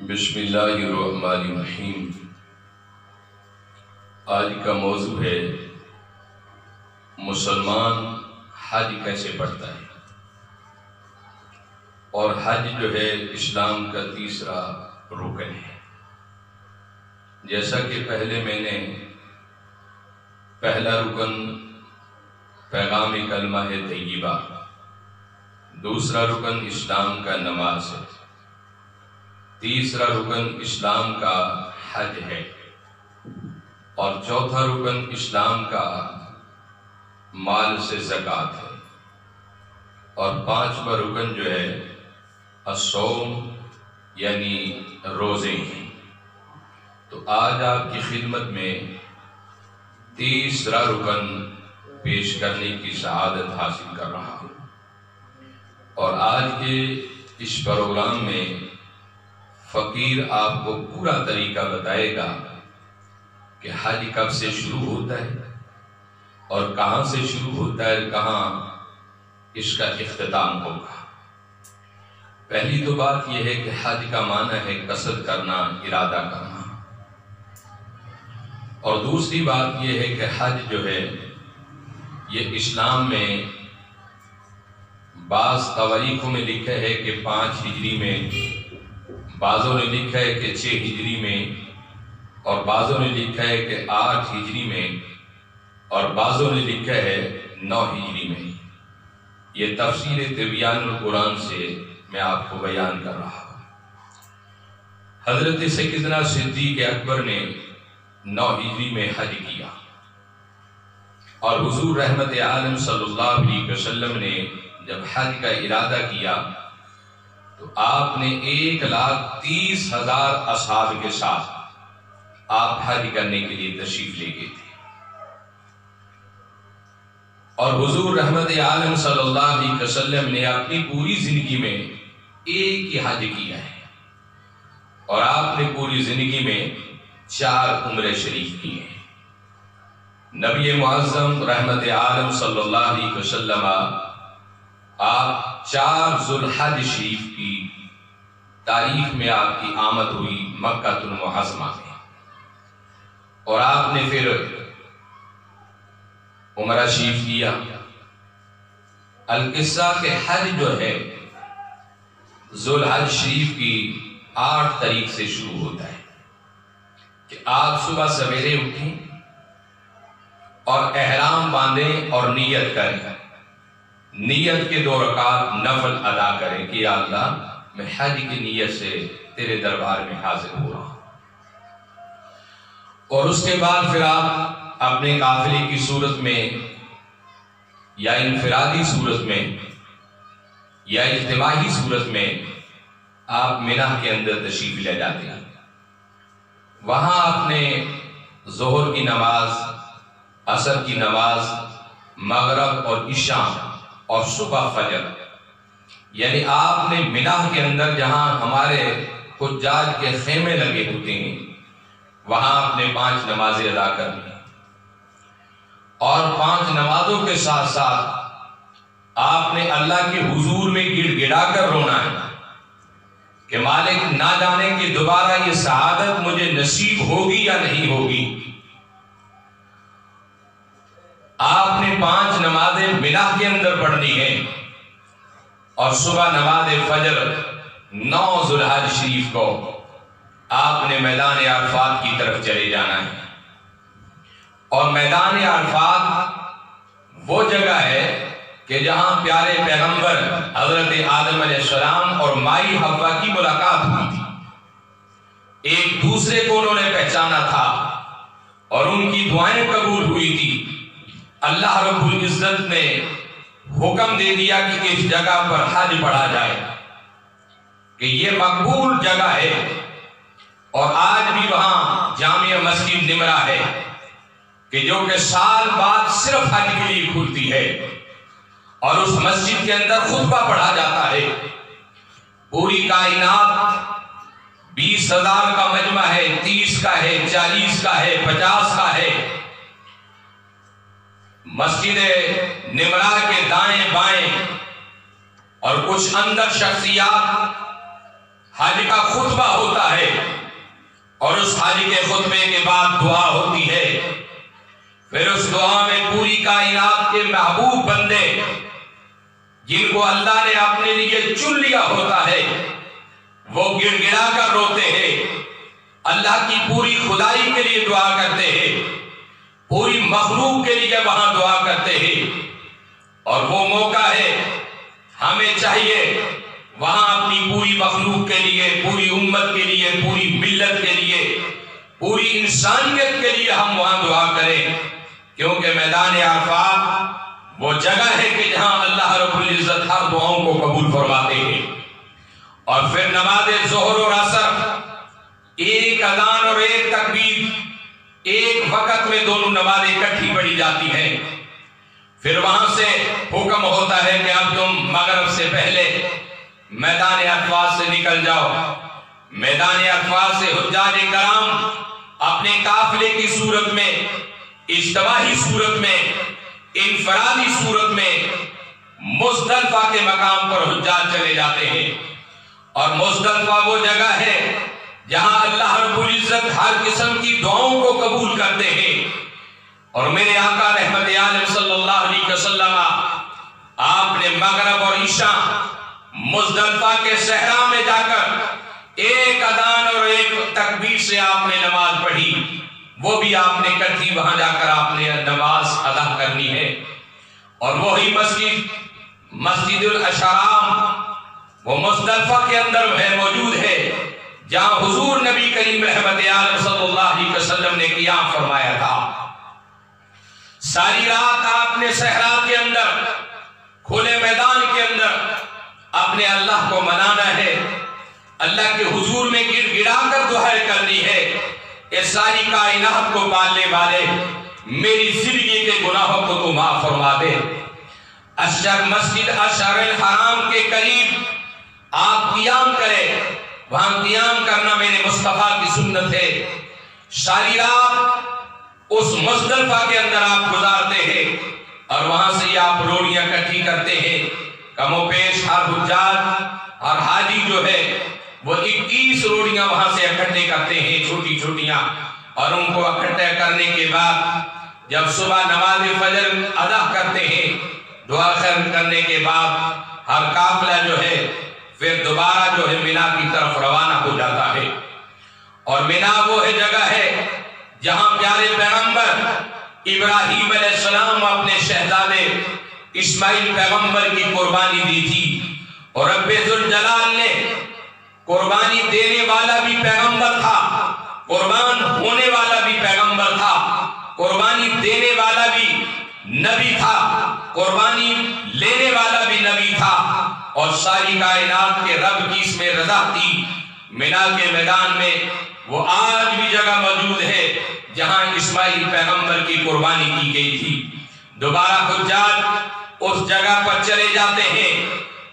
بسم اللہ الرحمن الرحیم۔ آج کا موضوع ہے مسلمان حج کیسے پڑھتا ہے، اور حج جو ہے اسلام کا تیسرا رکن ہے۔ جیسا کہ پہلے میں نے پہلا رکن پیغام کلمہ ہے طیبہ، دوسرا رکن اسلام کا نماز ہے، تیسرا رکن اسلام کا حج ہے، اور چوتھا رکن اسلام کا مال سے زکوٰۃ ہے، اور پانچواں رکن جو ہے الصوم یعنی روزے ہیں۔ تو آج آپ کی خدمت میں تیسرا رکن پیش کرنے کی سعادت حاصل کر رہا ہوں، اور آج کے اس پروگرام میں فقیر آپ کو پورا طریقہ بتائے گا کہ حج کب سے شروع ہوتا ہے اور کہاں سے شروع ہوتا ہے، کہاں اس کا اختتام ہوگا۔ پہلی تو بات یہ ہے کہ حج کا معنی ہے قصد کرنا، ارادہ کرنا، اور دوسری بات یہ ہے کہ حج جو ہے یہ اسلام میں بعض تواریخوں میں لکھا ہے کہ 5 ہجری میں، بعضوں نے لکھا ہے کہ 6 ہجری میں، اور بعضوں نے لکھا ہے کہ 8 ہجری میں، اور بعضوں نے لکھا ہے 9 ہجری میں۔ یہ تفسیر تبیان القرآن سے میں آپ کو بیان کر رہا ہوں۔ حضرت سیدنا صدیق اکبر نے 9 ہجری میں حج کیا، اور حضور رحمت عالم صلی اللہ علیہ وسلم نے جب حج کا ارادہ کیا تو آپ نے 1,30,000 اصحاب کے ساتھ آپ حج کرنے کے لیے تشریف لے گئے تھے، اور حضور رحمت عالم صلی اللہ علیہ وسلم نے اپنی پوری زندگی میں ایک ہی حج کیا ہے، اور آپ نے پوری زندگی میں 4 عمرے شریف کیے ہیں۔ نبی معظم رحمت عالم صلی اللہ علیہ وسلم آپ 4 ذوالحج شریف کی تاریخ میں آپ کی آمد ہوئی مکہ المعظمہ میں، اور آپ نے پھر عمرہ شریف کیا۔ القصہ کے حج جو ہے ذوالحج شریف کی 8 تاریخ سے شروع ہوتا ہے کہ آپ صبح سویرے اٹھیں اور احرام باندھیں اور نیت کریں، نیت کے 2 رکعت نفل ادا کریں کہ یا اللہ میں حج کی نیت سے تیرے دربار میں حاضر ہو رہا ہوں۔ اور اس کے بعد پھر آپ اپنے قافلے کی صورت میں یا انفرادی صورت میں یا اجتماعی صورت میں آپ منی کے اندر تشریف لے جاتے ہیں۔ وہاں آپ نے ظہر کی نماز، عصر کی نماز، مغرب اور عشاء اور صبح فجر، یعنی آپ نے منی کے اندر جہاں ہمارے حجاج کے خیمے لگے ہوتے ہیں وہاں آپ نے 5 نمازیں ادا کر لی، اور 5 نمازوں کے ساتھ ساتھ آپ نے اللہ کے حضور میں گڑ گڑا کر رونا ہے کہ مالک نہ جانے کہ دوبارہ یہ سعادت مجھے نصیب ہوگی یا نہیں ہوگی۔ آپ نے 5 نمازیں منی کے اندر پڑھنی ہیں، اور صبح نماز فجر 9 ذوالحج شریف کو آپ نے میدان عرفات کی طرف چلے جانا ہے، اور میدان عرفات وہ جگہ ہے کہ جہاں پیارے پیغمبر حضرت آدم علیہ السلام اور مائی حوا کی ملاقات ہوئی تھی، ایک دوسرے کو انہوں نے پہچانا تھا اور ان کی دعائیں قبول ہوئی تھی۔ اللہ رب العزت نے حکم دے دیا کہ اس جگہ پر حج پڑھا جائے کہ یہ مقبول جگہ ہے، اور آج بھی وہاں جامع مسجد نمرہ ہے کہ جو کہ سال بعد صرف حج کے لیے کھلتی ہے، اور اس مسجد کے اندر خطبہ پڑھا جاتا ہے۔ پوری کائنات 20,000 کا مجمع ہے، 30 کا ہے، 40 کا ہے، 50 کا ہے۔ مسجد نمرہ کے دائیں بائیں اور کچھ اندر شخصیات حج کا خطبہ ہوتا ہے اور اس حاجی کے خطبے کے بعد دعا ہوتی ہے. پھر اس دعا میں پوری کائنات کے محبوب بندے جن کو اللہ نے اپنے لیے چن لیا ہوتا ہے وہ گڑ گڑا کر روتے ہیں، اللہ کی پوری خدائی کے لیے دعا کرتے ہیں، پوری مخلوق کے لیے وہاں دعا کرتے ہیں. اور وہ موقع ہے ہمیں چاہیے وہاں اپنی پوری مخلوق کے لیے، پوری امت کے لیے، پوری ملت کے لیے، پوری انسانیت کے لیے ہم وہاں دعا کریں، کیونکہ میدان عرفات وہ جگہ ہے کہ جہاں اللہ رب العزت ہر دعاؤں کو قبول فرماتے ہیں. اور پھر نماز ظہر اور عصر ایک اذان اور ایک تکبیر، ایک وقت میں دونوں نمازیں اکٹھی پڑھی جاتی ہیں. پھر وہاں سے حکم ہوتا ہے کہ اب تم مغرب سے پہلے میدان عرفات سے نکل جاؤ. میدان عرفات سے حجاج کرام اپنے قافلے کی صورت میں، اجتماعی صورت میں، انفرادی صورت میں مزدلفہ کے مقام پر حجاج چلے جاتے ہیں. اور مزدلفہ وہ جگہ ہے جہاں اللہ رب العزت ہر قسم کی دعاؤں کو قبول کرتے ہیں. اور میرے آقا رحمت عالم صلی اللہ علیہ وسلم آپ نے مغرب اور عشاء مزدلفہ کے صحرا میں جا کر ایک اذان اور ایک تکبیر سے آپ نے نماز پڑھی. وہ بھی آپ نے کٹھی وہاں جا کر آپ نے نماز ادا کرنی ہے. اور وہی مسجد الاشرام وہ مزدلفہ کے اندر موجود ہے جہاں حضور نبی کریم رحمت عالم صلی اللہ علیہ وسلم نے قیام فرمایا تھا. ساری رات آپ نے صحرا کے اندر، کھلے میدان کے اندر اپنے اللہ کو منانا ہے، اللہ کے حضور میں گڑ گڑا کر دعائیں کرنی ہے. اے ساری کائنات کو پالنے والے، میری زندگی کے گناہوں کو تو معاف فرما دے. مسجد اشعر الحرام کے قریب آپ قیام کریں، وہاں قیام کرنا میرے مصطفیٰ کی سنت ہے. ساری رات اس مزدلفہ کے اندر آپ گزارتے ہیں اور وہاں سے آپ روڑیاں اکٹھی کرتے ہیں. کم و بیش ہر حجاج اور حاجی جو ہے وہ 21 روڑیاں وہاں سے اکٹھے کرتے ہیں، چھوٹی چھوٹیاں. اور ان کو اکٹھے کرنے کے بعد جب صبح نماز فجر ادا کرتے ہیں، دعا خیر کرنے کے بعد ہر قافلہ جو ہے پھر دوبارہ جو ہے مینا کی طرف روانہ ہو جاتا ہے. اور مینا وہ ہے جگہ ہے جہاں پیارے پیغمبر ابراہیم علیہ السلام اپنے شہزادے اسماعیل پیغمبر کی قربانی دی تھی. اور رب ذوالجلال نے قربانی دینے والا بھی پیغمبر تھا، قربان ہونے والا بھی پیغمبر تھا، قربانی دینے والا بھی نبی تھا، قربانی لینے والا بھی نبی تھا. اور ساری کائنات کے رب کی اس میں رضا تھی. مینا کے میدان میں وہ آج بھی جگہ موجود ہے جہاں اسماعیل پیغمبر کی قربانی کی گئی تھی. دوبارہ حجاج اس جگہ پر چلے جاتے ہیں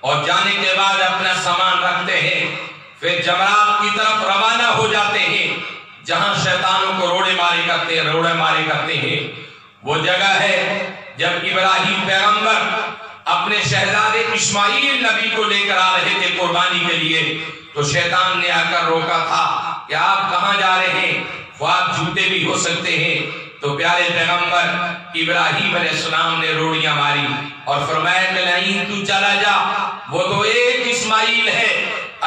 اور جانے کے بعد اپنا سامان رکھتے ہیں، پھر جمرات کی طرف روانہ ہو جاتے ہیں جہاں شیطانوں کو روڑے مارے کرتے ہیں. وہ جگہ ہے جب ابراہیم پیغمبر اپنے شہزادے اسماعیل نبی کو لے کر آ رہے تھے قربانی کے لیے، تو شیطان نے آ کر روکا تھا کہ آپ کہاں جا رہے ہیں، خواب جھوٹے بھی ہو سکتے ہیں. تو پیارے پیغمبر ابراہیم علیہ السلام نے روڑیاں ماری اور فرمایا کہ نہیں، تو چلا جا، وہ تو ایک اسماعیل ہے،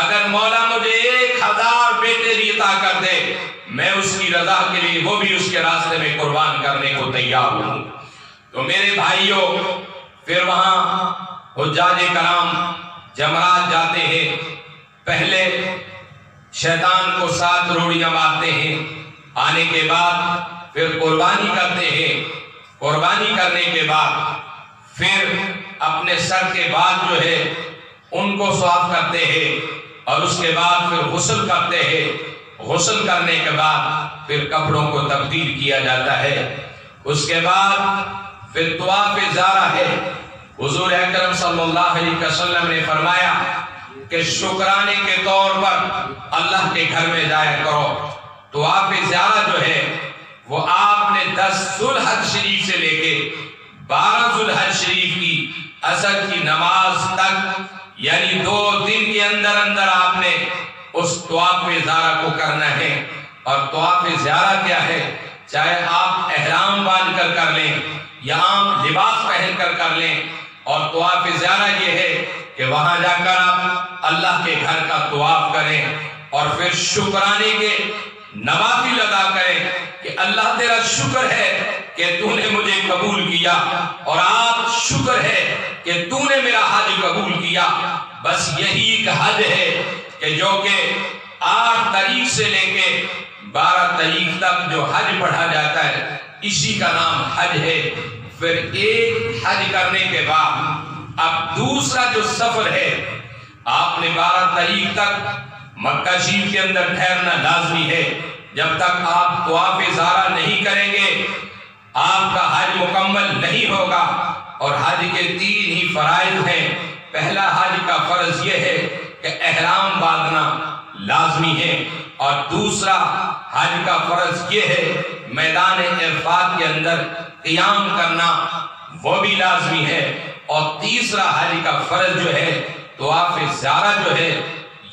اگر مولا مجھے 1000 بیٹے عطا کر دے میں اس کی رضا کے لیے وہ بھی اس کے راستے میں قربان کرنے کو تیار ہوں. تو میرے بھائیوں، پھر وہاں حجاج کرام جمرات جاتے ہیں. پہلے شیطان کو 7 روڑیاں مارتے ہیں، آنے کے بعد پھر قربانی کرتے ہیں. قربانی کرنے کے بعد پھر اپنے سر کے بال جو ہے ان کو صاف کرتے ہیں اور اس کے بعد پھر غسل کرتے ہیں. غسل کرنے کے بعد پھر کپڑوں کو تبدیل کیا جاتا ہے. اس کے بعد پھر طواف زارہ ہے. حضور اکرم صلی اللہ علیہ وسلم نے فرمایا کہ شکرانے کے طور پر اللہ کے گھر میں جایا کرو. طواف زارہ جو ہے وہ آپ نے 10 ذوالحج شریف سے لے کے 12 ذوالحج شریف کی عصر کی نماز تک، یعنی 2 دن کے اندر آپ نے اس طواف زارہ کو کرنا ہے. اور طواف زیارہ کیا ہے، چاہے آپ احرام باندھ کر کر لیں یا عام لباس پہن کر کر لیں، اور طواف زیارہ یہ ہے کہ وہاں جا کر آپ اللہ کے گھر کا طواف کریں اور پھر شکرانے کے نوافل ادا کریں کہ اللہ تیرا شکر ہے کہ تو نے مجھے قبول کیا، اور آپ شکر ہے کہ تو نے میرا حج قبول کیا۔ بس یہی ایک حج ہے کہ جو کہ 8 تاریخ سے لے کے 12 تاریخ تک جو حج پڑھا جاتا ہے، اسی کا نام حج ہے۔ پھر ایک حج کرنے کے بعد اب دوسرا جو سفر ہے، آپ نے 12 تاریخ تک مکہ شریف کے اندر ٹھہرنا لازمی ہے۔ جب تک آپ طواف زیارہ نہیں کریں گے آپ کا حج مکمل نہیں ہوگا۔ اور حج کے 3 ہی فرائض ہیں۔ پہلا حج کا فرض یہ ہے کہ احرام باندھنا لازمی ہے، اور دوسرا حج کا فرض یہ ہے میدان عرفات کے اندر قیام کرنا، وہ بھی لازمی ہے، اور تیسرا حج کا فرض جو ہے طواف زیارہ جو ہے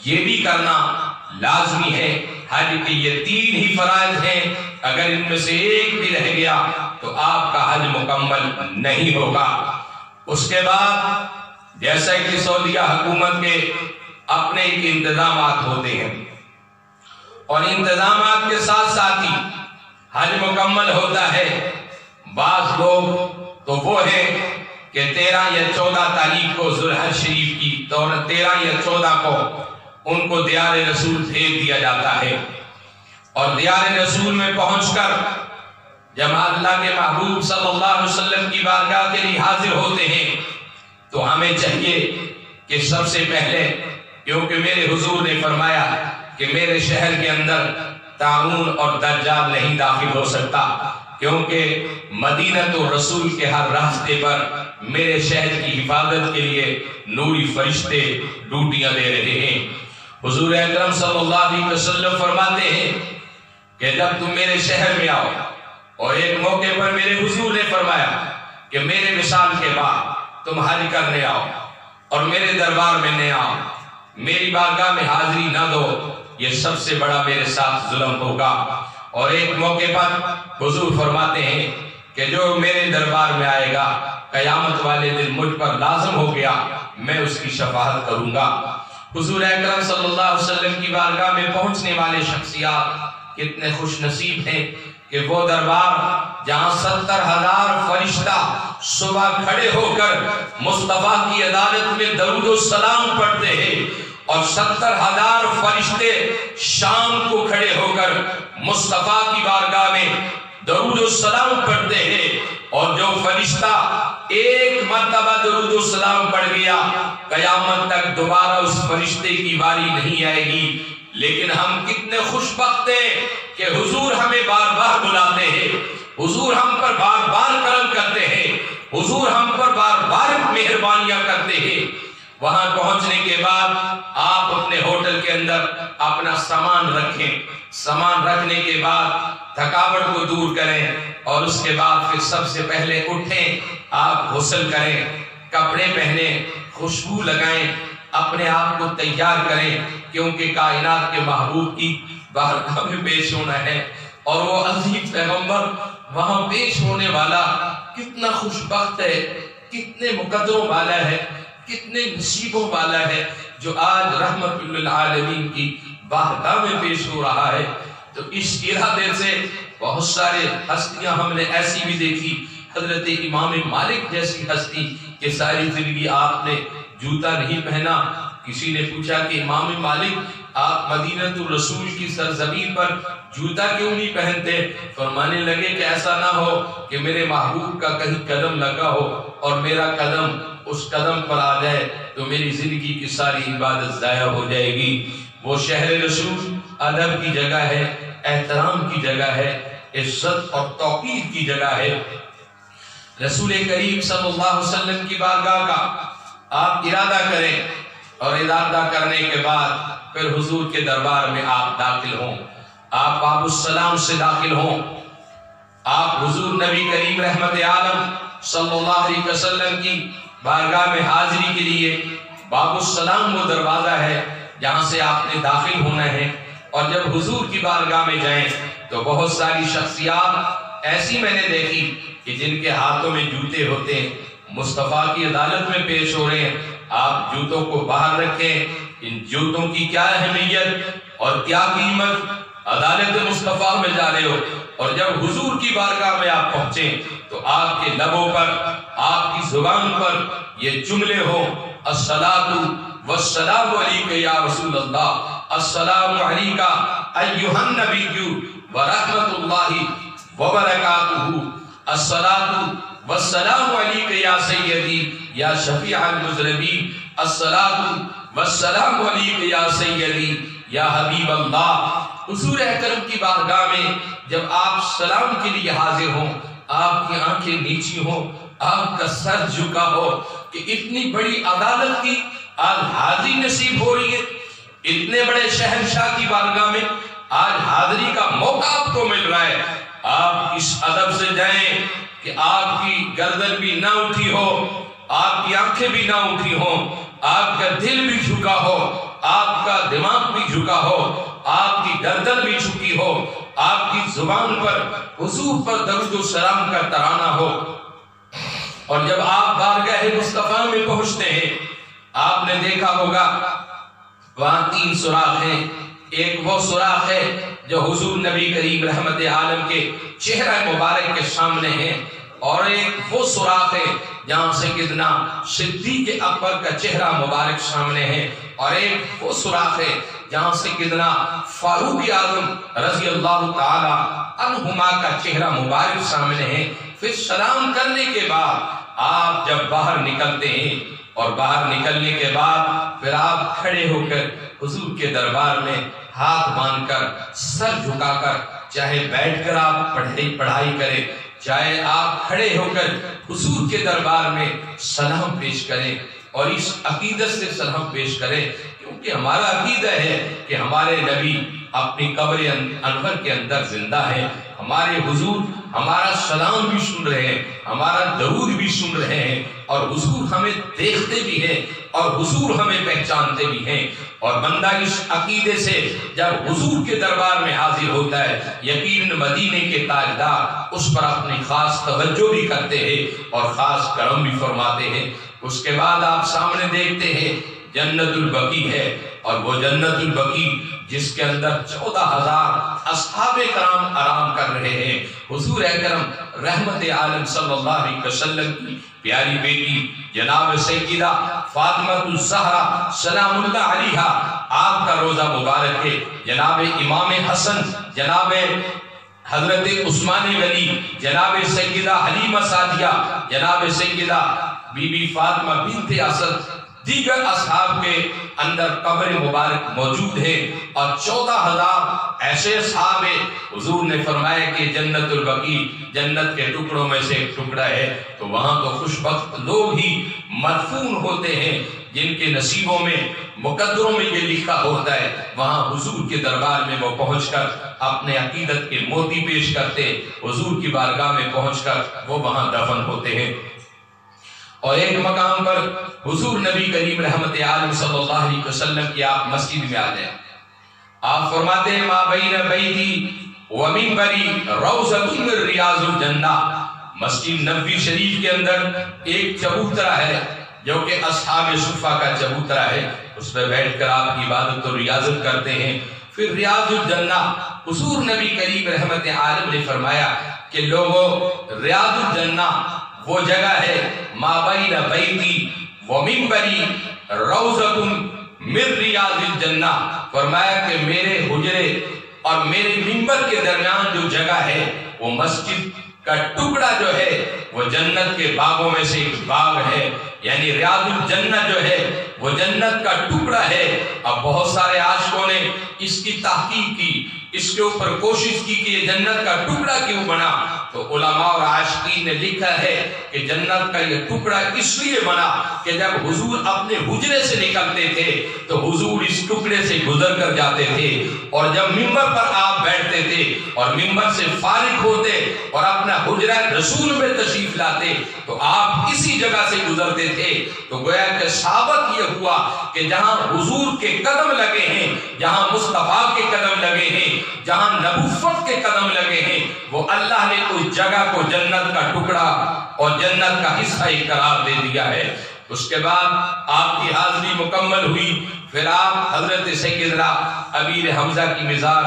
یہ بھی کرنا لازمی ہے۔ حج کے یہ 3 ہی فرائض ہیں، اگر ان میں سے ایک بھی رہ گیا تو آپ کا حج مکمل نہیں ہوگا۔ اس کے بعد جیسا کہ سعودیہ حکومت کے اپنے ایک انتظامات ہوتے ہیں، اور انتظامات کے ساتھ ساتھ ہی حج مکمل ہوتا ہے۔ بعض لوگ تو وہ ہیں کہ 13 یا 14 تاریخ کو ذوالحج شریف کی 13 یا 14 کو ان کو دیار رسول بھیج دیا جاتا ہے، اور دیار رسول میں پہنچ کر جب اللہ کے محبوب صلی اللہ علیہ وسلم کی بارگاہ کے لیے حاضر ہوتے ہیں تو ہمیں چاہیے کہ سب سے پہلے، کیونکہ میرے حضور نے فرمایا کہ میرے شہر کے اندر طاعون اور دجال نہیں داخل ہو سکتا، کیونکہ مدینہ تو رسول کے ہر راستے پر میرے شہر کی حفاظت کے لیے نوری فرشتے ڈیوٹیاں دے رہے ہیں۔ حضور اکرم صلی اللہ علیہ وسلم فرماتے ہیں کہ جب تم میرے شہر میں آؤ، اور ایک موقع پر میرے حضور نے فرمایا کہ میرے وصال کے بعد تم حج کرنے آؤ اور میرے دربار میں نہ آؤ، میری بارگاہ میں حاضری نہ دو، یہ سب سے بڑا میرے ساتھ ظلم ہوگا۔ اور ایک موقع پر حضور فرماتے ہیں کہ جو میرے دربار میں آئے گا قیامت والے دن مجھ پر لازم ہو گیا، میں اس کی شفاعت کروں گا۔ حضور اکرم صلی اللہ علیہ وسلم کی بارگاہ میں پہنچنے والے شخصیات کتنے خوش نصیب ہیں کہ وہ دربار جہاں 70,000 فرشتہ صبح کھڑے ہو کر مصطفیٰ کی عدالت میں درود و سلام پڑھتے ہیں، اور 70,000 فرشتے شام کو کھڑے ہو کر مصطفیٰ کی بارگاہ میں درود و سلام پڑھتے ہیں، اور جو فرشتہ ایک مرتبہ درود و سلام پڑھ گیا قیامت تک دوبارہ اس فرشتے کی باری نہیں آئے گی۔ لیکن ہم کتنے خوش بخت ہیں کہ حضور ہمیں بار بار بلاتے ہیں، حضور ہم پر بار بار کرم کرتے ہیں، حضور ہم پر بار بار مہربانیاں کرتے ہیں۔ وہاں پہنچنے کے بعد آپ اپنے ہوٹل کے اندر اپنا سامان رکھیں، سامان رکھنے کے بعد تھکاوٹ کو دور کریں، اور اس کے بعد پھر سب سے پہلے اٹھیں، آپ غسل کریں، کپڑے پہنیں، خوشبو لگائیں، اپنے آپ کو تیار کریں، کیونکہ کائنات کے محبوب کی بارگاہ میں پیش ہونا ہے، اور وہ عظیم پیغمبر وہاں پیش ہونے والا کتنا خوش بخت ہے، کتنے مقدروں والا ہے، کتنے نصیبوں والا ہے جو آج رحمت للعالمین کی بارگاہ میں پیش ہو رہا ہے۔ تو اس ارادے سے بہت سارے ہستیاں ہم نے ایسی بھی دیکھی، حضرت امام مالک جیسی ہستی کہ ساری زندگی آپ نے جوتا نہیں پہنا۔ کسی نے پوچھا کہ امام مالک آپ مدینہ الرسول کی سرزمین پر جوتا کیوں نہیں پہنتے؟ فرمانے لگے کہ ایسا نہ ہو کہ میرے محبوب کا کہیں قدم لگا ہو اور میرا قدم اس قدم پر آ جائے تو میری زندگی کی ساری عبادت ضائع ہو جائے گی۔ وہ شہر رسول ادب کی جگہ ہے، احترام کی جگہ ہے، عزت اور توقیر کی جگہ ہے۔ رسول کریم صلی اللہ علیہ وسلم کی بارگاہ کا آپ ارادہ کریں، اور ارادہ کرنے کے بعد پھر حضور کے دربار میں آپ داخل ہوں، آپ باب السلام سے داخل ہوں۔ آپ حضور نبی کریم رحمت عالم صلی اللہ علیہ وسلم کی بارگاہ میں حاضری کے لیے باب السلام وہ دروازہ ہے جہاں سے آپ نے داخل ہونا ہے۔ اور جب حضور کی بارگاہ میں جائیں تو بہت ساری شخصیات ایسی میں نے دیکھی کہ جن کے ہاتھوں میں جوتے ہوتے ہیں، مصطفیٰ کی عدالت میں پیش ہو رہے ہیں، آپ جوتوں کو باہر رکھیں، ان جوتوں کی کیا اہمیت اور کیا قیمت، عدالت مصطفیٰ میں جا رہے ہو، اور جب حضور کی بارگاہ میں آپ پہنچیں تو آپ کے لبوں پر، آپ کی زبان پر یہ جملے ہو، الصلاۃ والسلام علیک یا رسول اللہ، السلام علیک ایھا النبی ورحمۃ اللہ وبرکاتہ، الصلاۃ والسلام علیک یا سیدی یا شفیع المذنبین، الصلاۃ والسلام علیک یا سیدی یا حبیب اللہ۔ حضور اکرم کی بارگاہ میں جب آپ سلام کے لیے حاضر ہوں، آپ کی آنکھیں نیچی ہوں، آپ کا سر جھکا ہو کہ اتنی بڑی عدالت کی آج حاضری نصیب ہو رہی ہے، اتنے بڑے شہنشاہ کی بارگاہ میں آج حاضری کا موقع آپ کو مل رہا ہے، آپ اس ادب سے جائیں کہ آپ کی گردن بھی نہ اٹھی ہو، آپ کی آنکھیں بھی نہ اٹھی ہوں، آپ کا دل بھی جھکا ہو، آپ کا دماغ بھی جھکا ہو، آپ کی گردن بھی جھکی ہو، آپ کی زبان پر حضور پر درود و سلام کا ترانہ ہو۔ اور جب آپ بارگاہ مصطفیٰ میں پہنچتے ہیں، آپ نے دیکھا ہوگا وہاں 3 سوراخ ہیں، ایک وہ سوراخ ہے جو حضور نبی کریم رحمت عالم کے چہرہ مبارک کے سامنے ہے، اور ایک وہ سوراخ ہے جہاں سیدنا صدیق اکبر کا چہرہ مبارک سامنے ہے، اور ایک وہ سوراخ ہے جہاں سیدنا فاروق اعظم رضی اللہ تعالی عنہما کا چہرہ مبارک سامنے ہے۔ پھر سلام کرنے کے بعد آپ جب باہر نکلتے ہیں، اور باہر نکلنے کے بعد پھر آپ کھڑے ہو کر حضور کے دربار میں ہاتھ باندھ کر، سر جھکا کر، چاہے بیٹھ کر آپ پڑھائی کریں، چاہے آپ کھڑے ہو کر حضور کے دربار میں سلام پیش کریں، اور اس عقیدت سے سلام پیش کریں، کیونکہ ہمارا عقیدہ ہے کہ ہمارے نبی اپنی قبر انور کے اندر زندہ ہے، ہمارے حضور ہمارا سلام بھی سن رہے ہیں، ہمارا درود بھی سن رہے ہیں، اور حضور ہمیں دیکھتے بھی ہیں، اور حضور ہمیں پہچانتے بھی ہیں۔ اور بندہ اس عقیدے سے جب حضور کے دربار میں حاضر ہوتا ہے، یقیناً مدینے کے تاجدار اس پر اپنی خاص توجہ بھی کرتے ہیں اور خاص کرم بھی فرماتے ہیں۔ اس کے بعد آپ سامنے دیکھتے ہیں جنت البقیع ہے، اور وہ جنت البقیع جس کے اندر 14,000 اصحاب کرام آرام کر رہے ہیں۔ حضور اکرم رحمت عالم صلی اللہ علیہ وسلم کی پیاری بیٹی جناب سیدہ فاطمہ الزہرا سلام اللہ علیہا، آپ کا روزہ مبارک ہے، جناب امام حسن، جناب حضرت عثمان غنی، جناب سیدہ حلیمہ سعدیہ، جناب سیدہ بی بی فاطمہ بنت اسد، دیگر اصحاب کے اندر قبر مبارک موجود ہے، اور 14,000 ایسے اصحاب ہیں۔ حضور نے فرمایا کہ جنت البقیع جنت کے ٹکڑوں میں سے ایک ٹکڑا ہے، تو وہاں تو خوشبخت لوگ ہی مدفون ہوتے ہیں جن کے نصیبوں میں، مقدروں میں یہ لکھا ہوتا ہے، وہاں حضور کے دربار میں وہ پہنچ کر اپنے عقیدت کے موتی پیش کرتے، حضور کی بارگاہ میں پہنچ کر وہ وہاں دفن ہوتے ہیں۔ اور ایک مقام پر حضور نبی کریم رحمت عالم صلی اللہ علیہ وسلم کی آپ مسجد میں آ جائیں، آپ فرماتے ہیں ما بین بیتی و منبری روضۃ من ریاض الجنہ۔ مسجد نبوی شریف کے اندر ایک چبوترا ہے جو کہ اصحاب صفہ کا چبوترا ہے، اس پہ بیٹھ کر آپ عبادت و ریاضت کرتے ہیں۔ پھر ریاض الجنہ، حضور نبی کریم رحمت عالم نے فرمایا کہ لوگوں، ریاض الجنہ وہ جگہ ہے ما بین بیتی و منبری روضۃ من ریاض الجنہ، فرمایا کہ میرے حجرے اور میرے منبر کے درمیان جو جگہ ہے وہ مسجد کا ٹکڑا جو ہے وہ جنت کے باغوں میں سے ایک باغ ہے، یعنی ریاض الجنہ جو ہے وہ جنت کا ٹکڑا ہے۔ اب بہت سارے عاشقوں نے اس کی تحقیق کی، اس کے اوپر کوشش کی کہ یہ جنت کا ٹکڑا کیوں بنا، تو علماء اور عاشقین نے لکھا ہے کہ جنت کا یہ ٹکڑا اس لیے بنا کہ جب حضور اپنے حجرے سے نکلتے تھے تو حضور اس ٹکڑے سے گزر کر جاتے تھے، اور جب منبر پر آپ بیٹھتے تھے اور منبر سے فارغ ہوتے اور اپنا حجرہ رسول میں تشریف لاتے تو آپ اسی جگہ سے گزرتے تھے تو گویا کہ ثابت یہ ہوا کہ جہاں حضور کے قدم لگے ہیں، جہاں مصطفیٰ کے قدم لگے ہیں، جہاں نبوت کے قدم لگے ہیں، وہ اللہ نے اس جگہ کو جنت کا ٹکڑا اور جنت کا حصہ قرار دے دیا ہے۔ اس کے بعد آپ کی حاضری مکمل ہوئی، پھر آپ حضرت سیدنا امیر حمزہ کی مزار،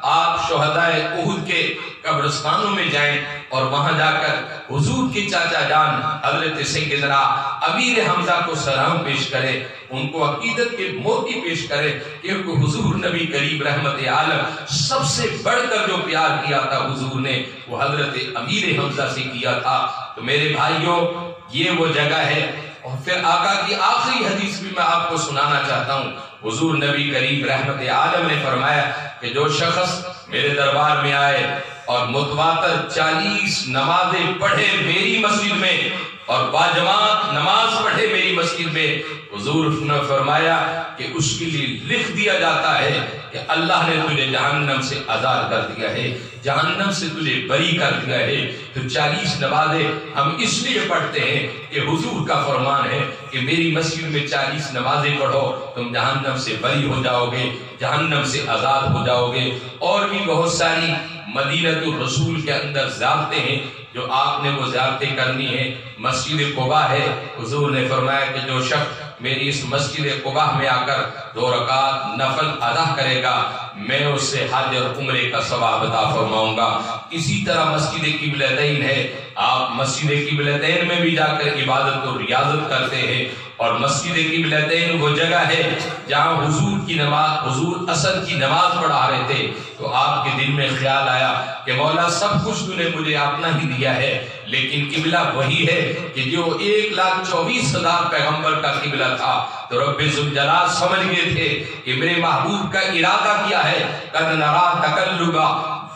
آپ شہدائے احد کے قبرستانوں میں جائیں اور وہاں جا کر حضور کے چاچا جان حضرت سیدنا امیر حمزہ کو سلام پیش کریں، ان کو عقیدت کے موتی پیش کریں، کیونکہ حضور نبی کریم رحمت عالم سب سے بڑھ کر جو پیار کیا تھا حضور نے وہ حضرت امیر حمزہ سے کیا تھا۔ تو میرے بھائیوں، یہ وہ جگہ ہے۔ اور پھر آقا کی آخری حدیث بھی میں آپ کو سنانا چاہتا ہوں۔ حضور نبی کریم رحمت عالم نے فرمایا کہ جو شخص میرے دربار میں آئے اور متواتر 40 نمازیں پڑھے میری مسجد میں اور باجماعت نماز پڑھے میری مسجد میں، حضور نے فرمایا کہ اس کے لیے لکھ دیا جاتا ہے کہ اللہ نے تجھے جہنم سے آزاد کر دیا ہے، جہنم سے تجھے بری کر دیا ہے۔ تو 40 نمازیں ہم اس لیے پڑھتے ہیں کہ حضور کا فرمان ہے کہ میری مسجد میں 40 نمازیں پڑھو، تم جہنم سے بری ہو جاؤ گے، جہنم سے آزاد ہو جاؤ گے۔ اور بھی بہت ساری مدینۃ الرسول کے اندر زیارتیں ہیں جو آپ نے وہ زیارتیں کرنی ہیں۔ مسجد قباء ہے، حضور نے فرمایا کہ جو شخص میری اس مسجد قباء میں آ کر 2 رکعت نفل ادا کرے گا، میں اس سے حج اور عمرے کا ثواب عطا فرماؤں گا۔ اسی طرح مسجد قبلتین ہے، آپ مسجد قبلتین میں بھی جا کر عبادت و ریاضت کرتے ہیں۔ اور مسجد قبلتین وہ جگہ ہے جہاں حضور کی نماز، حضور عصر کی نماز پڑھا رہے تھے تو آپ کے دل میں خیال آیا کہ مولا سب کچھ تو نے مجھے اپنا ہی دیا ہے، لیکن قبلہ وہی ہے کہ جو 1,24,000 پیغمبر کا قبلہ تھا۔ تو رب ذوالجلال سمجھ گئے تھے کہ میرے محبوب کا ارادہ کیا ہے، قد نرا تقلب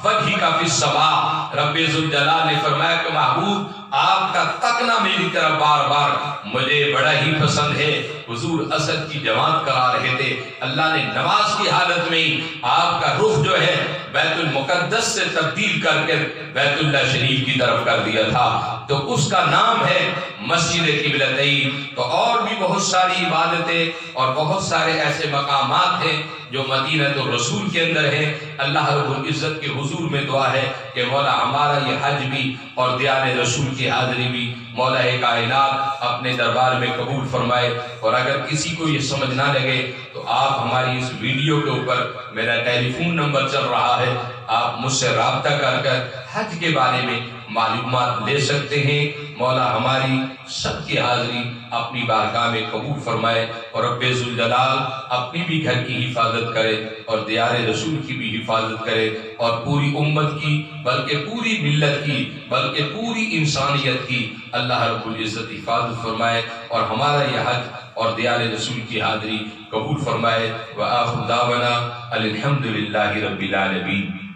وجہک فی السماء۔ رب ذوالجلال نے فرمایا کہ محبوب آپ کا تکنا میری طرف بار بار مجھے بڑا ہی پسند ہے۔ حضور عصر کی جماعت کرا رہے تھے، اللہ نے نماز کی حالت میں ہی آپ کا رخ جو ہے بیت المقدس سے تبدیل کر کے بیت اللہ شریف کی طرف کر دیا تھا، تو اس کا نام ہے مسجد قبلتین۔ تو اور بھی بہت ساری عبادتیں اور بہت سارے ایسے مقامات ہیں جو مدینۃ الرسول کے اندر ہیں۔ اللہ رب العزت کے حضور میں دعا ہے کہ مولا ہمارا یہ حج بھی اور دیار رسول کی حاضری بھی مولا کائنات اپنے دربار میں قبول فرمائے۔ اور اگر کسی کو یہ سمجھ نہ لگے تو آپ ہماری اس ویڈیو کے اوپر میرا ٹیلی فون نمبر چل رہا ہے، آپ مجھ سے رابطہ کر حج کے بارے میں معلومات لے سکتے ہیں۔ مولا ہماری سب کی حاضری اپنی بارگاہ میں قبول فرمائے اور رب ذوالجلال اپنی بھی گھر کی حفاظت کرے اور دیار رسول کی بھی حفاظت کرے اور پوری امت کی، بلکہ پوری ملت کی، بلکہ پوری انسانیت کی اللہ رب العزت حفاظت فرمائے اور ہمارا یہ حج اور دیار رسول کی حاضری قبول فرمائے۔ وآخر دعوانا الحمدللہ رب العالمین۔